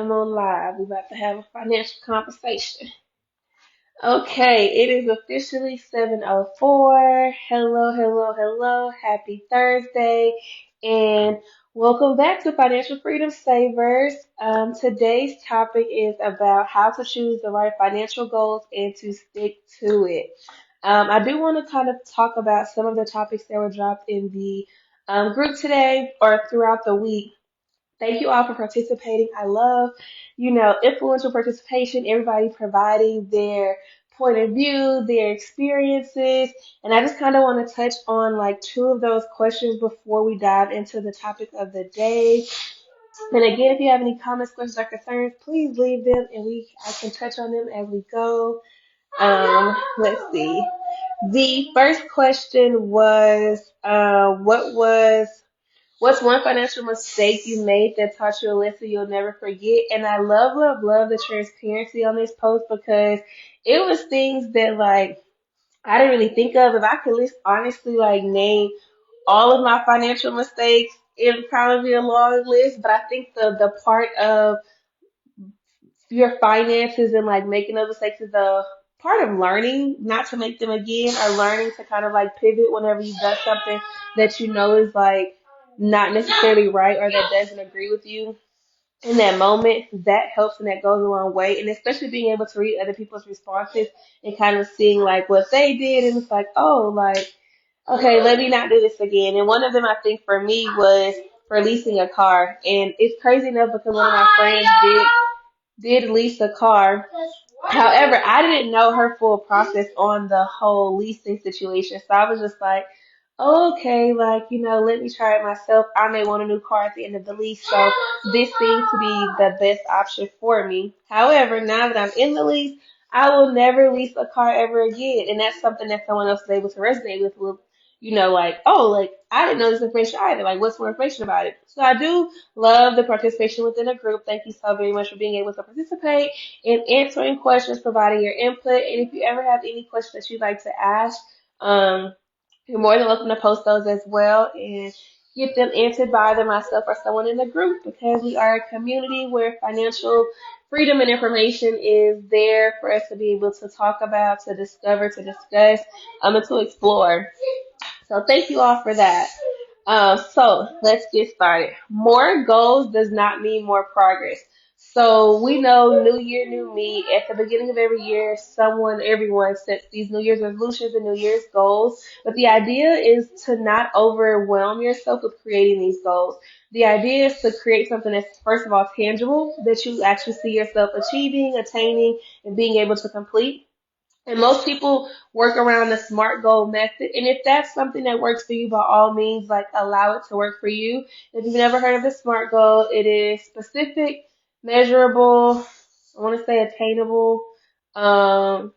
I'm on live. We're about to have a financial conversation. Okay, it is officially 7:04. Hello, hello, hello. Happy Thursday. And welcome back to Financial Freedom Savers. Today's topic is about how to choose the right financial goals and to stick to it. I do want to kind of talk about some of the topics that were dropped in the group today or throughout the week. Thank you all for participating. I love, influential participation, everybody providing their point of view, their experiences. And I just kind of want to touch on like two of those questions before we dive into the topic of the day. And again, if you have any comments, questions, or concerns, please leave them and I can touch on them as we go. Let's see. The first question was, what's one financial mistake you made that taught you a lesson you'll never forget? And I love, love, love the transparency on this post because it was things that like I didn't really think of. If I could list honestly like name all of my financial mistakes, it would probably be a long list. But I think the part of your finances and like making those mistakes is a part of learning not to make them again or learning to kind of like pivot whenever you've done something that you know is like not necessarily right or that doesn't agree with you in that moment. That helps and that goes a long way. And especially being able to read other people's responses and kind of seeing like what they did and it's like, oh, like, okay, let me not do this again. And one of them I think for me was for leasing a car. And it's crazy enough because one of my friends did lease a car. However, I didn't know her full process on the whole leasing situation. So I was just like, okay, like, let me try it myself. I may want a new car at the end of the lease. So this seems to be the best option for me. However, now that I'm in the lease, I will never lease a car ever again. And that's something that someone else is able to resonate with, like, oh, like, I didn't know this information either. Like, what's more information about it? So I do love the participation within the group. Thank you so very much for being able to participate in answering questions, providing your input. And if you ever have any questions that you'd like to ask, you're more than welcome to post those as well and get them answered by either myself or someone in the group because we are a community where financial freedom and information is there for us to be able to talk about, to discover, to discuss, and to explore. So thank you all for that. So let's get started. More goals does not mean more progress. So we know new year, new me. At the beginning of every year, everyone sets these New Year's resolutions and New Year's goals. But the idea is to not overwhelm yourself with creating these goals. The idea is to create something that's, first of all, tangible, that you actually see yourself achieving, attaining, and being able to complete. And most people work around the SMART goal method. And if that's something that works for you, by all means, like allow it to work for you. If you've never heard of the SMART goal, it is specific, measurable, I want to say attainable, um,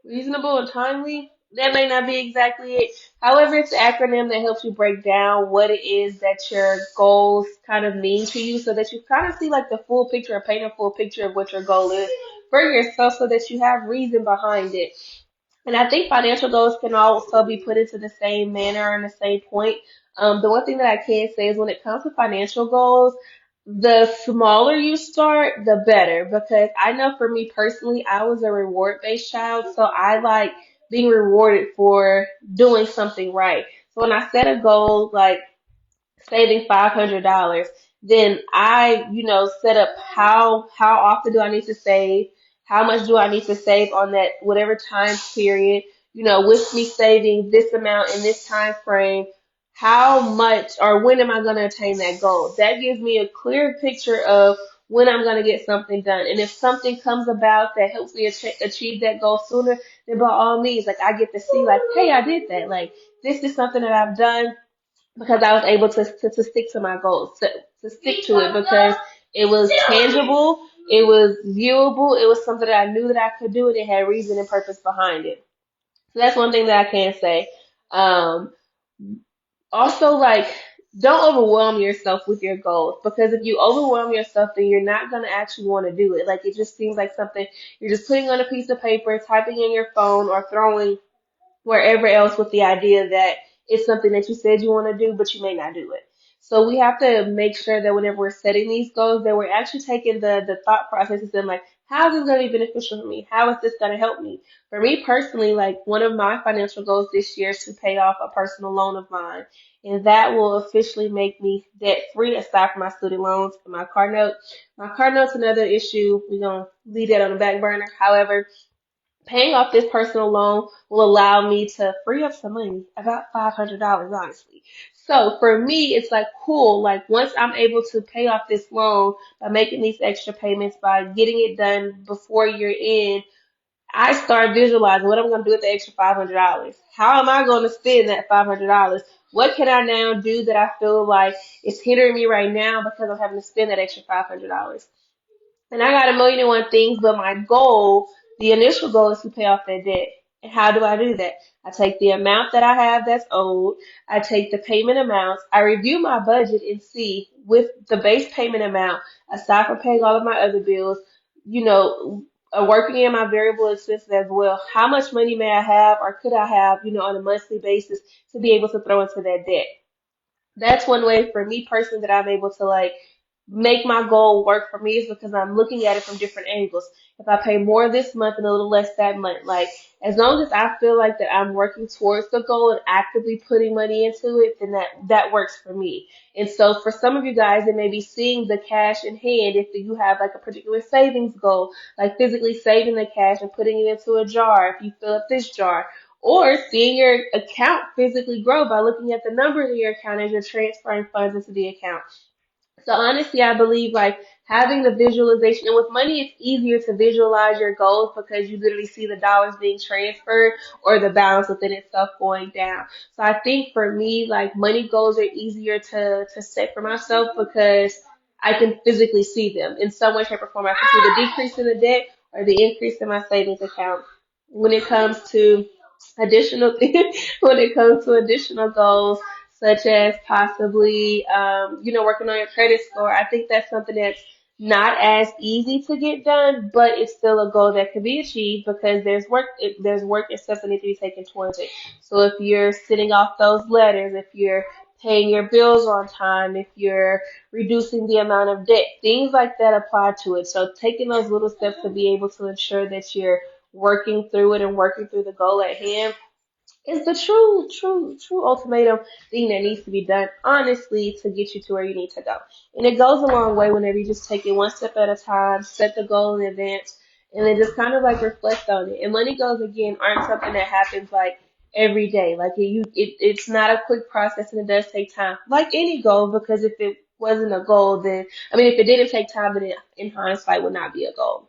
reasonable and timely. That may not be exactly it. However, it's an acronym that helps you break down what it is that your goals kind of mean to you so that you kind of see like the full picture or paint a full picture of what your goal is for yourself so that you have reason behind it. And I think financial goals can also be put into the same manner and the same point. The one thing that I can say is when it comes to financial goals, the smaller you start, the better. Because I know for me personally, I was a reward based child, so I like being rewarded for doing something right. So when I set a goal like saving $500, then I, set up how often do I need to save, how much do I need to save on that whatever time period, with me saving this amount in this time frame, how much or when am I going to attain that goal? That gives me a clear picture of when I'm going to get something done. And if something comes about that helps me achieve that goal sooner, then by all means, like I get to see like, hey, I did that. Like this is something that I've done because I was able to stick to my goals, to stick to it because it was tangible, it was viewable, it was something that I knew that I could do and it had reason and purpose behind it. So that's one thing that I can say. Um, Also, like, don't overwhelm yourself with your goals because if you overwhelm yourself, then you're not going to actually want to do it. Like, it just seems like something you're just putting on a piece of paper, typing in your phone, or throwing wherever else with the idea that it's something that you said you want to do, but you may not do it. So we have to make sure that whenever we're setting these goals, that we're actually taking the thought processes and like, how is this going to be beneficial for me? How is this going to help me? For me personally, like one of my financial goals this year is to pay off a personal loan of mine. And that will officially make me debt free aside from my student loans and my car note. My car note's another issue. We're going to leave that on the back burner. However, paying off this personal loan will allow me to free up some money, about $500, honestly. So for me, it's like cool. Like once I'm able to pay off this loan by making these extra payments, by getting it done before year end, I start visualizing what I'm going to do with the extra $500. How am I going to spend that $500? What can I now do that I feel like is hindering me right now because I'm having to spend that extra $500? And I got a million and one things, but my goal, the initial goal is to pay off that debt. And how do I do that? I take the amount that I have that's owed. I take the payment amounts. I review my budget and see with the base payment amount, aside from paying all of my other bills, you know, working in my variable expenses as well. How much money may I have or could I have, on a monthly basis to be able to throw into that debt? That's one way for me personally that I'm able to like make my goal work for me is because I'm looking at it from different angles. If I pay more this month and a little less that month, like as long as I feel like that I'm working towards the goal and actively putting money into it, then that works for me. And so for some of you guys, it may be seeing the cash in hand if you have like a particular savings goal, like physically saving the cash and putting it into a jar if you fill up this jar. Or seeing your account physically grow by looking at the numbers in your account as you're transferring funds into the account. So honestly, I believe like having the visualization, and with money, it's easier to visualize your goals because you literally see the dollars being transferred or the balance within itself going down. So I think for me, like money goals are easier to set for myself because I can physically see them in some way, shape, or form. I can see the decrease in the debt or the increase in my savings account. When it comes to additional when it comes to additional goals such as possibly, working on your credit score. I think that's something that's not as easy to get done, but it's still a goal that can be achieved because there's work and stuff that needs to be taken towards it. So if you're sitting off those letters, if you're paying your bills on time, if you're reducing the amount of debt, things like that apply to it. So taking those little steps to be able to ensure that you're working through it and working through the goal at hand is the true ultimatum thing that needs to be done, honestly, to get you to where you need to go. And it goes a long way whenever you just take it one step at a time, set the goal in advance, and then just kind of like reflect on it. And money goals, again, aren't something that happens like every day. Like it's not a quick process and it does take time, like any goal, because if it wasn't a goal, then, I mean, if it didn't take time, then it, in hindsight, would not be a goal.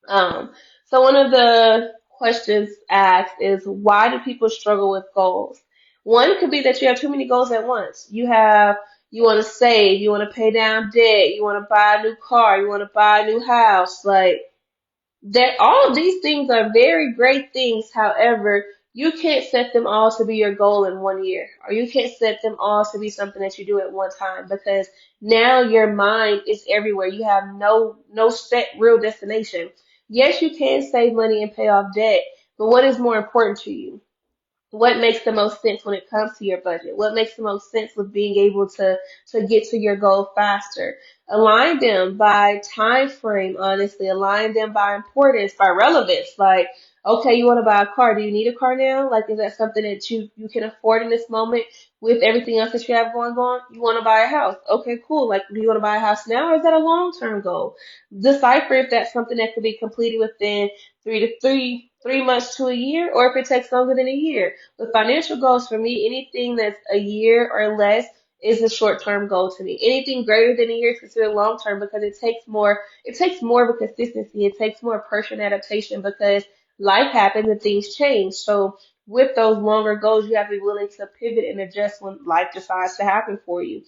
Um, so one of the questions asked is why do people struggle with goals? One could be that you have too many goals at once. You want to save, you want to pay down debt, you want to buy a new car, you want to buy a new house. Like that all of these things are very great things. However, you can't set them all to be your goal in one year, or you can't set them all to be something that you do at one time because now your mind is everywhere. You have no set real destination. Yes, you can save money and pay off debt, but what is more important to you? What makes the most sense when it comes to your budget? What makes the most sense with being able to get to your goal faster? Align them by time frame, honestly. Align them by importance, by relevance. Like, okay, you want to buy a car. Do you need a car now? Like, is that something that you can afford in this moment with everything else that you have going on? You want to buy a house. Okay, cool. Like, do you want to buy a house now or is that a long-term goal? Decipher if that's something that could be completed within 3 months to a year or if it takes longer than a year. With financial goals, for me, anything that's a year or less is a short-term goal to me. Anything greater than a year is considered long-term because it takes more of a consistency. It takes more personal adaptation because life happens and things change. So with those longer goals, you have to be willing to pivot and adjust when life decides to happen for you.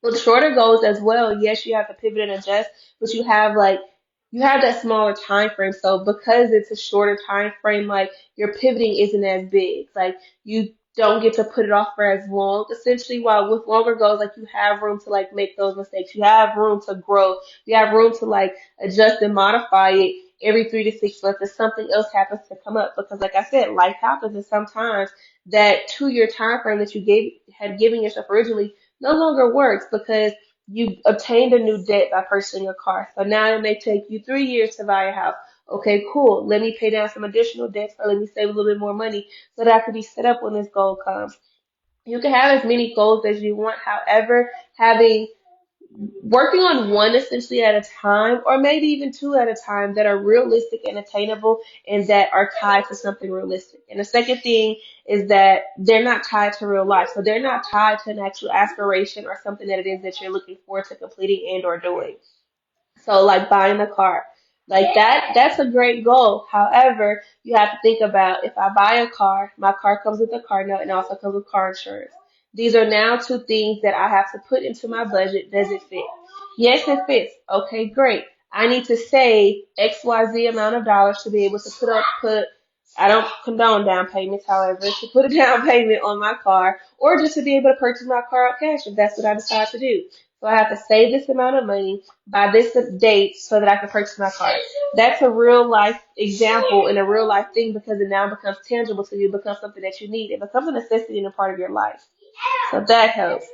With shorter goals as well, yes, you have to pivot and adjust, but you have that smaller time frame. So because it's a shorter time frame, like your pivoting isn't as big. Like you don't get to put it off for as long. Essentially, while with longer goals, like you have room to like make those mistakes. You have room to grow. You have room to like adjust and modify it every 3 to 6 months if something else happens to come up. Because like I said, life happens and sometimes that 2 year time frame that you had given yourself originally no longer works because you obtained a new debt by purchasing a car. So now it may take you 3 years to buy a house. Okay, cool. Let me pay down some additional debts or let me save a little bit more money so that I can be set up when this goal comes. You can have as many goals as you want. However, having working on one essentially at a time, or maybe even two at a time that are realistic and attainable and that are tied to something realistic. And the second thing is that they're not tied to real life. So they're not tied to an actual aspiration or something that it is that you're looking forward to completing and or doing. So like buying a car. Like that's a great goal. However, you have to think about if I buy a car, my car comes with a car note and also comes with car insurance. These are now two things that I have to put into my budget. Does it fit? Yes, it fits. Okay, great. I need to save XYZ amount of dollars to be able to put I don't condone down payments, however, to put a down payment on my car or just to be able to purchase my car out cash if that's what I decide to do. So I have to save this amount of money by this date so that I can purchase my car. That's a real life example and a real life thing because it now becomes tangible to you, it becomes something that you need. It becomes a necessity and a part of your life. So that helps.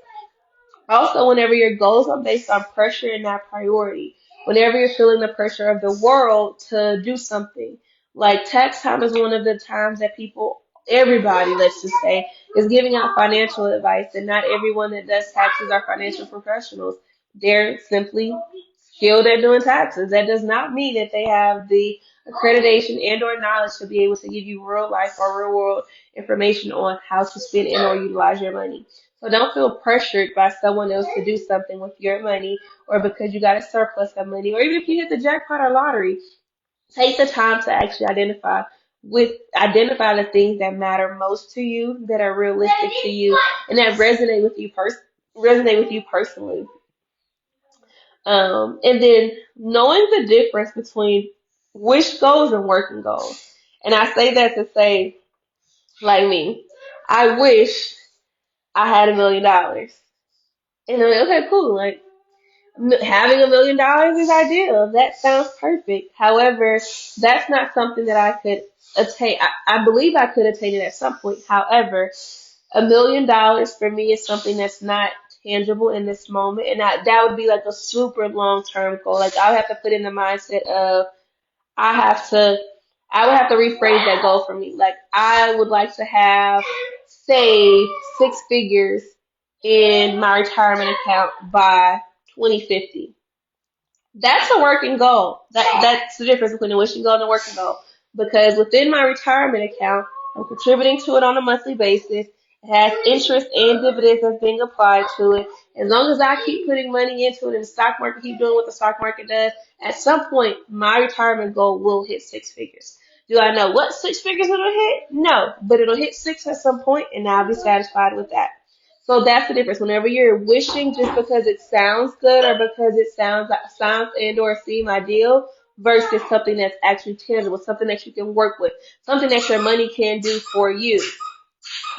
Also, whenever your goals are based on pressure and not priority, whenever you're feeling the pressure of the world to do something, like tax time is one of the times that people, everybody, let's just say, is giving out financial advice, and not everyone that does taxes are financial professionals. They're simply skilled at doing taxes. That does not mean that they have the accreditation and or knowledge to be able to give you real life or real world information on how to spend and or utilize your money. So don't feel pressured by someone else to do something with your money or because you got a surplus of money or even if you hit the jackpot or lottery. Take the time to actually identify the things that matter most to you, that are realistic to you, and that resonate with you personally. And then knowing the difference between wish goals and working goals. And I say that to say, like me, I wish I had $1 million. And I'm like, okay, cool. Like having $1 million is ideal. That sounds perfect. However, that's not something that I could attain. I believe I could attain it at some point. However, $1 million for me is something that's not tangible in this moment, and that would be like a super long term goal. Like I would have to put in the mindset of I have to, I would have to rephrase that goal for me. Like I would like to have saved six figures in my retirement account by 2050. That's a working goal. That's the difference between a wishing goal and a working goal. Because within my retirement account, I'm contributing to it on a monthly basis. It has interest and dividends that's being applied to it. As long as I keep putting money into it and the stock market keep doing what the stock market does, at some point my retirement goal will hit six figures. Do I know what six figures it'll hit? No, but it'll hit six at some point, and I'll be satisfied with that. So that's the difference. Whenever you're wishing just because it sounds good or because it sounds and or seem ideal versus something that's actually tangible, something that you can work with, something that your money can do for you,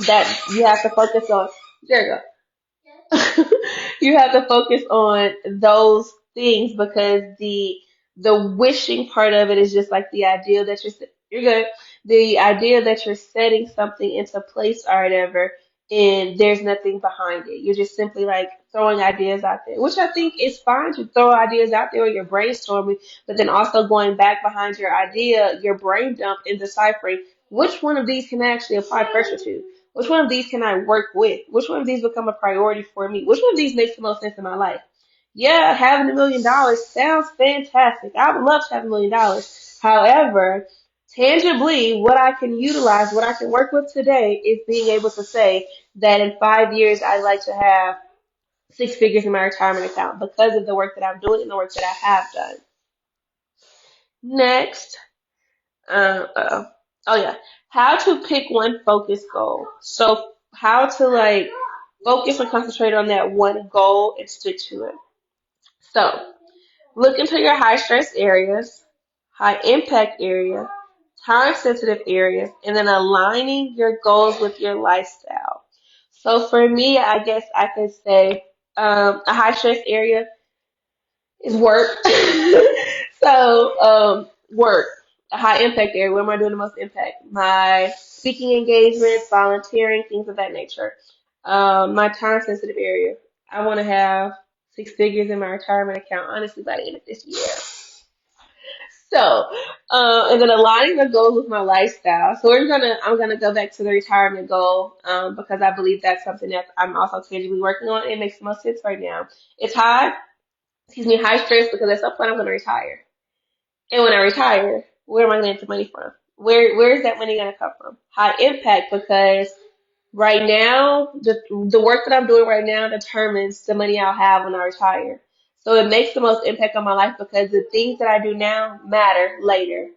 that you have to focus on. There you go. You have to focus on those things because the wishing part of it is just like the idea that you're good. The idea that you're setting something into place or whatever, and there's nothing behind it. You're just simply like throwing ideas out there, which I think is fine to throw ideas out there when you're brainstorming, but then also going back behind your idea, your brain dump, and deciphering which one of these can I actually apply pressure to. Which one of these can I work with? Which one of these become a priority for me? Which one of these makes the most sense in my life? Yeah, having $1 million sounds fantastic. I would love to have $1 million. However, tangibly, what I can utilize, what I can work with today is being able to say that in 5 years, I'd like to have six figures in my retirement account because of the work that I'm doing and the work that I have done. Next, oh yeah, how to pick one focus goal. So how to like focus and concentrate on that one goal and stick to it. So look into your high stress areas, high impact area, time sensitive areas, and then aligning your goals with your lifestyle. So for me, I guess I could say a high stress area is work. Work, a high impact area. Where am I doing the most impact? My speaking engagements, volunteering, things of that nature. My time sensitive area. I want to have 6 figures in my retirement account, honestly, by the end of this year. So, and then aligning the goals with my lifestyle. So I'm gonna go back to the retirement goal, because I believe that's something that I'm also tangibly working on. It makes the most sense right now. It's high stress because at some point I'm gonna retire. And when I retire, where am I gonna get the money from? Where is that money gonna come from? High impact because right now, the work that I'm doing right now determines the money I'll have when I retire. So it makes the most impact on my life because the things that I do now matter later.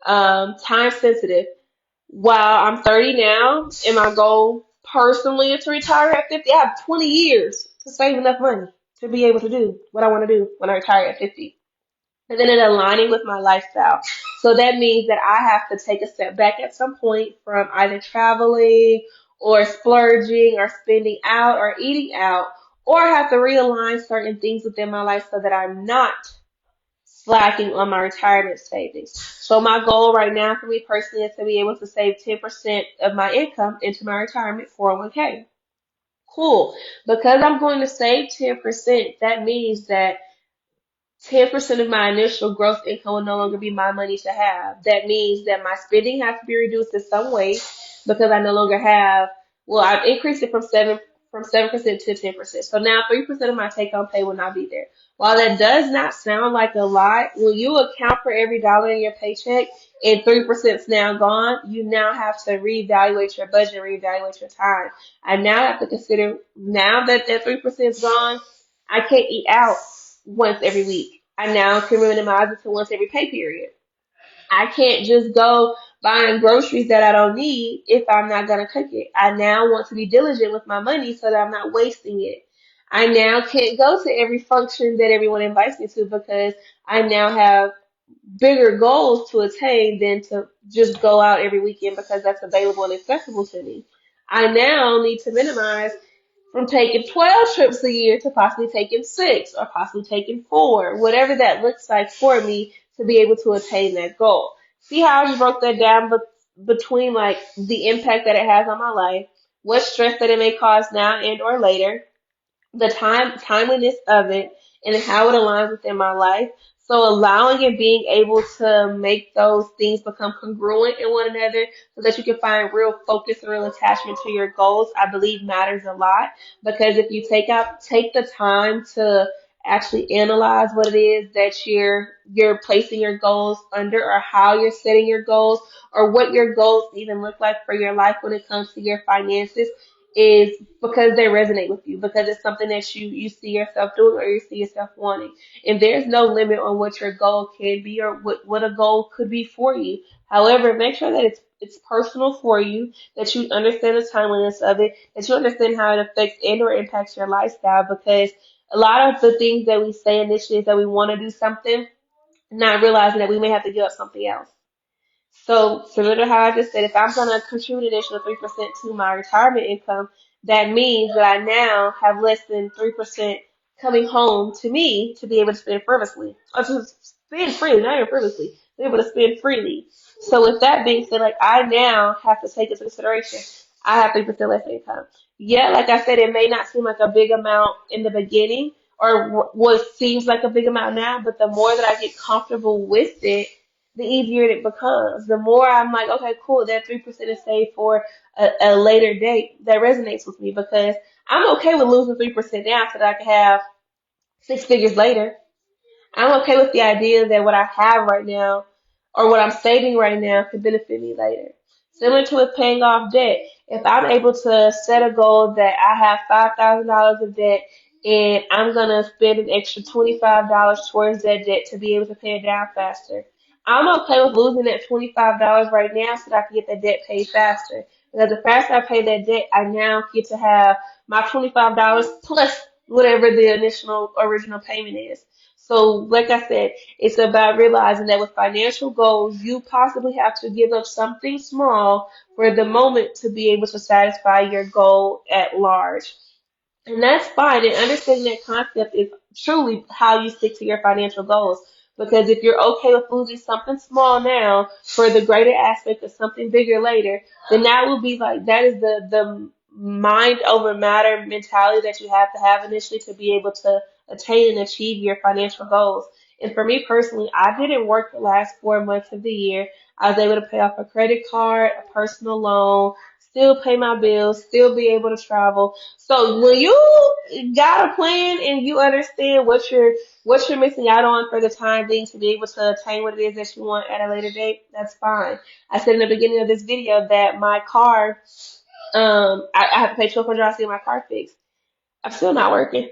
Time sensitive. While I'm 30 now, and my goal personally is to retire at 50, I have 20 years to save enough money to be able to do what I want to do when I retire at 50. And then it aligning with my lifestyle. So that means that I have to take a step back at some point from either traveling or splurging or spending out or eating out, or I have to realign certain things within my life so that I'm not slacking on my retirement savings. So my goal right now for me personally is to be able to save 10% of my income into my retirement 401k. Cool. Because I'm going to save 10%, that means that 10% of my initial gross income will no longer be my money to have. That means that my spending has to be reduced in some way because I no longer have, well, I've increased it from 7% to 10%. So now 3% of my take home pay will not be there. While that does not sound like a lot, when you account for every dollar in your paycheck and 3% is now gone, you now have to reevaluate your budget, reevaluate your time. I now have to consider, now that that 3% is gone, I can't eat out once every week. I now can minimize it to once every pay period. I can't just go buying groceries that I don't need if I'm not going to cook it. I now want to be diligent with my money so that I'm not wasting it. I now can't go to every function that everyone invites me to because I now have bigger goals to attain than to just go out every weekend because that's available and accessible to me. I now need to minimize from taking 12 trips a year to possibly taking 6 or possibly taking 4, whatever that looks like for me to be able to attain that goal. See how I just broke that down between like the impact that it has on my life, what stress that it may cause now and or later, the timeliness of it and how it aligns within my life. So allowing and being able to make those things become congruent in one another so that you can find real focus and real attachment to your goals, I believe matters a lot because if you take the time to actually analyze what it is that you're placing your goals under or how you're setting your goals or what your goals even look like for your life when it comes to your finances, is because they resonate with you, because it's something that you see yourself doing or you see yourself wanting. And there's no limit on what your goal can be or what a goal could be for you. However, make sure that it's personal for you, that you understand the timeliness of it, that you understand how it affects and or impacts your lifestyle because a lot of the things that we say initially is that we want to do something, not realizing that we may have to give up something else. So similar to how I just said, if I'm going to contribute an additional 3% to my retirement income, that means that I now have less than 3% coming home to me to be able to spend frivolously, or to spend freely, not even frivolously, to be able to spend freely. So with that being said, like I now have to take into consideration, I have 3% less income. Yeah, like I said, it may not seem like a big amount in the beginning, or what seems like a big amount now, but the more that I get comfortable with it, the easier it becomes. The more I'm like, okay, cool, that 3% is saved for a later date. That resonates with me because I'm okay with losing 3% now so that I can have 6 figures later. I'm okay with the idea that what I have right now or what I'm saving right now could benefit me later. Similar to with paying off debt. If I'm able to set a goal that I have $5,000 of debt and I'm going to spend an extra $25 towards that debt to be able to pay it down faster, I'm okay with losing that $25 right now so that I can get that debt paid faster. Because the faster I pay that debt, I now get to have my $25 plus whatever the initial original payment is. So, like I said, it's about realizing that with financial goals, you possibly have to give up something small for the moment to be able to satisfy your goal at large. And that's fine. And understanding that concept is truly how you stick to your financial goals. Because if you're okay with losing something small now for the greater aspect of something bigger later, then that will be like, that is the mind over matter mentality that you have to have initially to be able to attain and achieve your financial goals. And for me personally, I didn't work the last 4 months of the year. I was able to pay off a credit card, a personal loan, still pay my bills, still be able to travel. So when you got a plan and you understand what you're missing out on for the time being to be able to attain what it is that you want at a later date, that's fine. I said in the beginning of this video that my car, I have to pay $1,200 to get my car fixed. I'm still not working.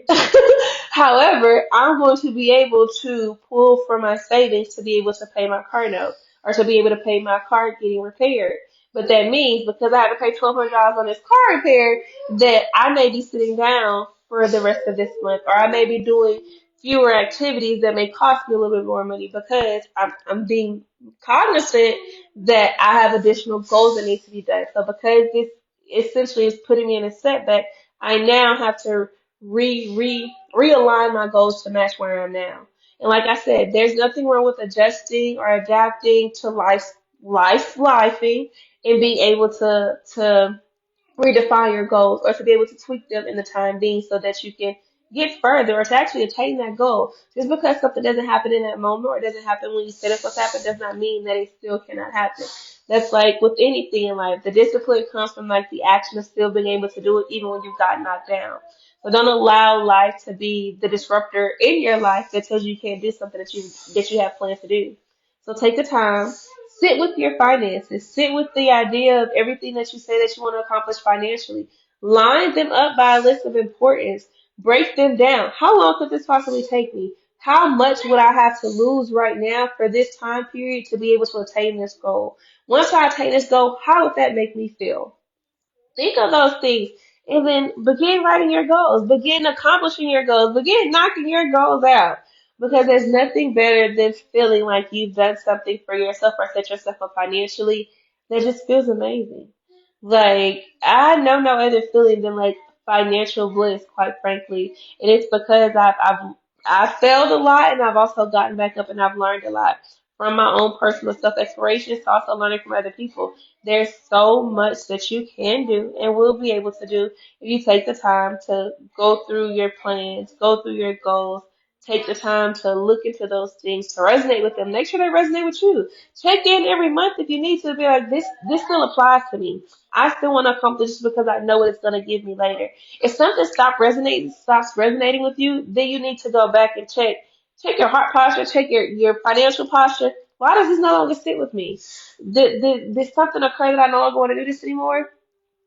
However, I'm going to be able to pull from my savings to be able to pay my car note or to be able to pay my car getting repaired. But that means because I have to pay $1,200 on this car repair, that I may be sitting down for the rest of this month, or I may be doing fewer activities that may cost me a little bit more money because I'm being cognizant that I have additional goals that need to be done. So because this essentially is putting me in a setback, I now have to realign my goals to match where I am now. And like I said, there's nothing wrong with adjusting or adapting to lifing and being able to redefine your goals or to be able to tweak them in the time being so that you can get further or to actually attain that goal. Just because something doesn't happen in that moment or it doesn't happen when you said it's supposed to happen does not mean that it still cannot happen. That's like with anything in life. The discipline comes from like the action of still being able to do it even when you've gotten knocked down. So don't allow life to be the disruptor in your life that tells you you can't do something that you have plans to do. So take the time, sit with your finances. Sit with the idea of everything that you say that you want to accomplish financially. Line them up by a list of importance. Break them down. How long could this possibly take me? How much would I have to lose right now for this time period to be able to attain this goal? Once I attain this goal, how would that make me feel? Think of those things and then begin writing your goals, begin accomplishing your goals, begin knocking your goals out. Because there's nothing better than feeling like you've done something for yourself or set yourself up financially that just feels amazing. Like, I know no other feeling than like financial bliss, quite frankly. And it's because I've failed a lot and I've also gotten back up and I've learned a lot from my own personal self exploration to also learning from other people. There's so much that you can do and will be able to do if you take the time to go through your plans, go through your goals, take the time to look into those things, to resonate with them. Make sure they resonate with you. Check in every month if you need to be like, this still applies to me. I still want to accomplish this because I know what it's going to give me later. If something stops resonating with you, then you need to go back and check your heart posture, check your financial posture. Why does this no longer sit with me? Did something occur that I no longer want to do this anymore?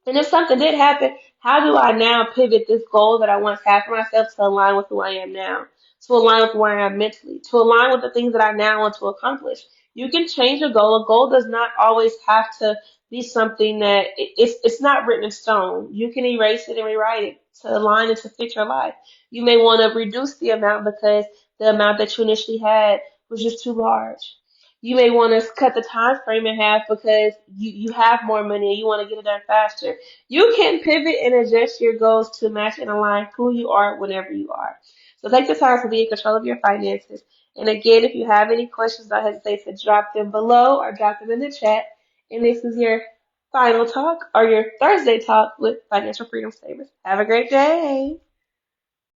And if something did happen, how do I now pivot this goal that I once had for myself to align with who I am now? To align with where I am mentally? To align with the things that I now want to accomplish? You can change a goal. A goal does not always have to be something that it's not written in stone. You can erase it and rewrite it to align and to fit your life. You may want to reduce the amount because the amount that you initially had was just too large. You may want to cut the time frame in half because you have more money and you want to get it done faster. You can pivot and adjust your goals to match and align who you are whenever you are. So take the time to be in control of your finances. And again, if you have any questions, don't hesitate to drop them below or drop them in the chat. And this is your final talk or your Thursday talk with Financial Freedom Savers. Have a great day.